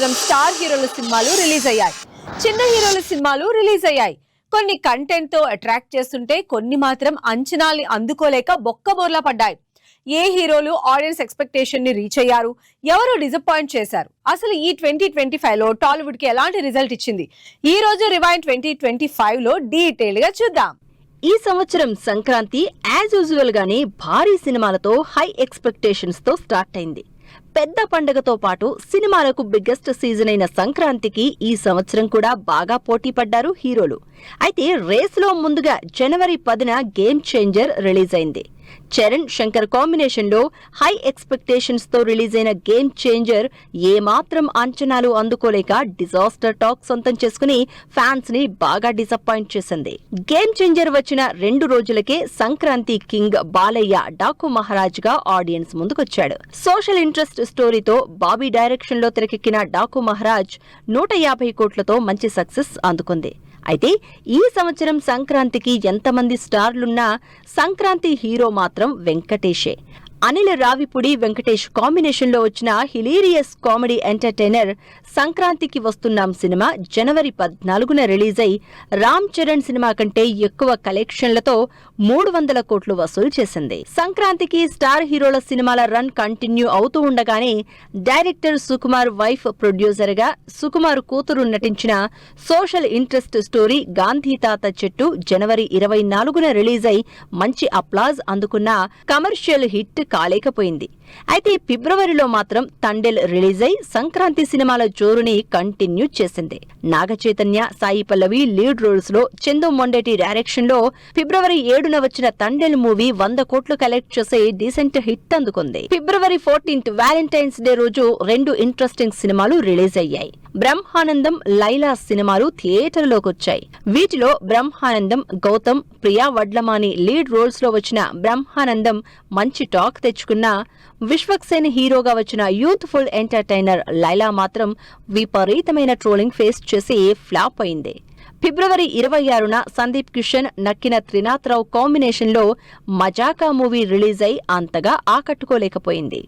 సంవత్సరం స్టార్ హీరోల సినిమాలు రిలీజ్ అయ్యాయి. చిన్న హీరోల సినిమాలు రిలీజ్ అయ్యాయి. కొన్ని కంటెంట్ తో అట్రాక్ట్ చేస్తుంటే కొన్ని మాత్రం అంచనాల్ని అందుకోలేక బొక్కబోర్లా పడ్డాయి. ఏ హీరోలు ఆడియన్స్ ఎక్స్పెక్టేషన్ ని రీచ్ అయ్యారు, ఎవరు డిసప్పాయింట్ చేశారు, అసలు ఈ 2025 లో టాలీవుడ్ కి ఎలాంటి రిజల్ట్ ఇచ్చింది, ఈ రోజు రివైండ్ 2025 లో డీటెయిల్ గా చూద్దాం. ఈ సంవత్సరం సంక్రాంతి యాజ్ యూజువల్ గానే భారీ సినిమాలతో హై ఎక్స్పెక్టేషన్స్ తో స్టార్ట్ అయింది. పెద్ద పండుగతో పాటు సినిమాలకు బిగ్గెస్ట్ సీజన్ అయిన సంక్రాంతికి ఈ సంవత్సరం కూడా బాగా పోటీ పడ్డారు హీరోలు. అయితే రేసులో ముందుగా జనవరి 10న గేమ్ చేంజర్ రిలీజ్ అయింది. చరణ్ శంకర్ కాంబినేషన్ లో హై ఎక్స్పెక్టేషన్స్ తో రిలీజ్ అయిన గేమ్ చేంజర్ ఏమాత్రం అంచనాలు అందుకోలేక డిజాస్టర్ టాక్ సొంతం చేసుకుని ఫ్యాన్స్ ని బాగా డిసప్పాయింట్ చేసింది. గేమ్ చేంజర్ వచ్చిన 2 రోజులకే సంక్రాంతి కింగ్ బాలయ్య డాకు మహారాజ్ గా ఆడియన్స్ ముందుకొచ్చాడు. సోషల్ ఇంట్రెస్ట్ స్టోరీతో బాబీ డైరెక్షన్ లో తెరకెక్కిన డాకు మహారాజ్ 150 కోట్లతో మంచి సక్సెస్ అందుకుంది. అయితే ఈ సంవత్సరం సంక్రాంతికి ఎంతమంది స్టార్లున్నా సంక్రాంతి హీరో మాత్రం వెంకటేషే. అనిల్ రావిపూడి వెంకటేష్ కాంబినేషన్ లో వచ్చిన హిలీరియస్ కామెడీ ఎంటర్టైనర్ సంక్రాంతికి వస్తున్నాం సినిమా జనవరి 14న రిలీజ్ అయి రామ్ చరణ్ సినిమా కంటే ఎక్కువ కలెక్షన్లతో 300 కోట్లు వసూలు చేసింది. సంక్రాంతికి స్టార్ హీరోల సినిమాల రన్ కంటిన్యూ అవుతూ ఉండగానే డైరెక్టర్ సుకుమార్ వైఫ్ ప్రొడ్యూసర్ గా సుకుమార్ కూతురు నటించిన సోషల్ ఇంట్రెస్ట్ స్టోరీ గాంధీ తాత చెట్టు జనవరి 24న రిలీజ్ అయి మంచి అప్లాజ్ అందుకున్న కమర్షియల్ హిట్ కాలేకపోయింది. అయితే ఫిబ్రవరిలో మాత్రం తండెల్ రిలీజ్ అయి సంక్రాంతి సినిమాల జోరుని కంటిన్యూ చేసింది. నాగ చైతన్య, సాయి పల్లవి లీడ్ రోల్స్ లో చందు మొండేటి డైరెక్షన్ లో ఫిబ్రవరి 7న వచ్చిన తండెల్ మూవీ 100 కోట్లు కలెక్ట్ చేసి డీసెంట్ హిట్ అందుకుంది. ఫిబ్రవరి 14th వ్యాలంటైన్స్ డే రోజు 2 ఇంట్రెస్టింగ్ సినిమాలు రిలీజ్ అయ్యాయి. బ్రహ్మానందం, లైలా సినిమాలు థియేటర్లోకి వచ్చాయి. వీటిలో బ్రహ్మానందం గౌతమ్, ప్రియా వడ్లమాని లీడ్ రోల్స్ లో వచ్చిన బ్రహ్మానందం మంచి టాక్ తెచ్చుకున్న విశ్వక్సేన్ హీరోగా వచ్చిన యూత్ఫుల్ ఎంటర్టైనర్ లైలా మాత్రం విపరీతమైన ట్రోలింగ్ ఫేస్ చేసి ఫ్లాప్ అయింది. ఫిబ్రవరి 26న సందీప్ కిషన్, నక్కిన త్రినాథరావు కాంబినేషన్ లో మజాకా మూవీ రిలీజ్ అయి అంతగా ఆకట్టుకోలేకపోయింది.